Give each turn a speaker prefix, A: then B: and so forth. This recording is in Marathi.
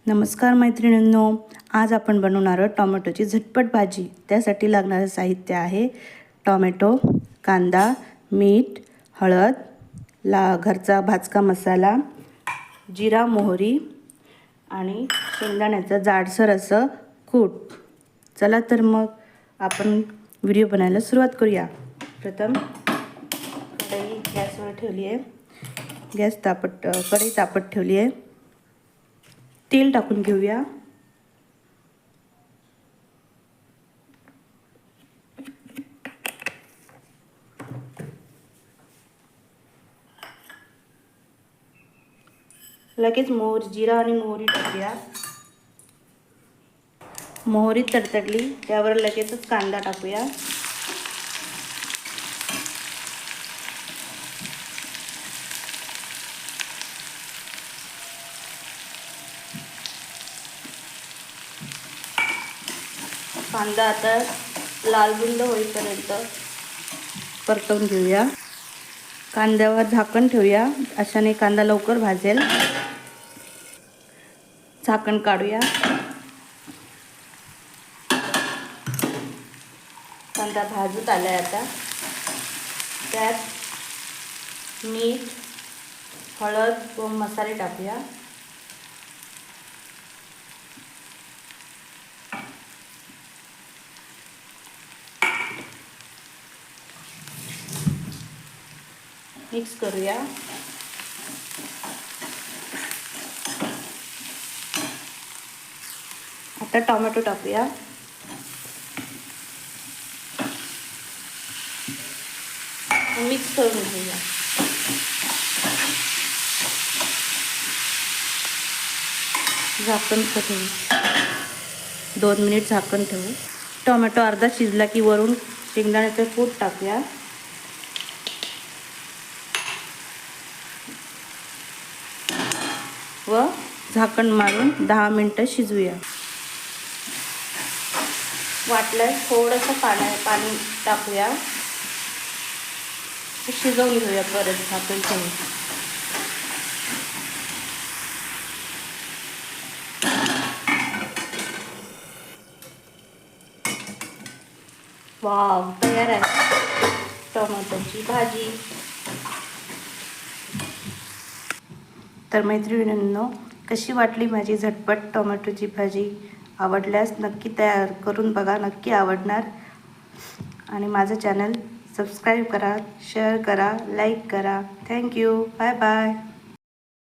A: नमस्कार मैत्रिणींनो, आज आपण बनवणार आहोत टोमॅटोची झटपट भाजी। त्यासाठी लागणारे साहित्य आहे टोमॅटो, कांदा, मीठ, हळद, घरचा भाजका मसाला, जिरा मोहरी आणि शेंगदाण्याचं जाडसर असं कूट। चला तर मग आपण व्हिडिओ बनायला सुरुवात करूया। प्रथम कढई गॅसवर ठेवली आहे, कढई तापत ठेवली आहे। तेल टाकून घेऊया। लगेच जिरा आणि मोहरी टाकूया। मोहरी तडतडली त्यावर लगेचच कांदा टाकूया। कांदा आता लालबुंद होईपर्यंत परतवून घेऊया। कांद्यावर झाकण ठेवूया, अशाने कांदा लवकर भाजेल। झाकण काढूया। कांदा भाजत आलाय आता त्यात मीठ, हळद व मसाले टाकूया। मिक्स करूया। आता टोमॅटो टाकूया। मिक्स करून घेऊया। झाकण ठेवू, 2 मिनिट झाकण ठेवू। टोमॅटो अर्धा शिजला की वरून शेंगदाण्याचं कूट टाकूया व झाकण मारून 10 मिनिटं शिजवूया। वाटल्यास थोडंसं पाणी टाकूया, शिजवून घेऊया। परत झाकण ठेवून वाव, तयार आहे टोमॅटोची भाजी। तर मैत्रिणींनो, कशी वाटली माझी झटपट टोमॅटोची भाजी? आवडल्यास नक्की तयार करून बघा, नक्की आवडणार। आणि माझं चॅनल सबस्क्राईब करा, शेअर करा, लाईक करा। Thank you, bye bye.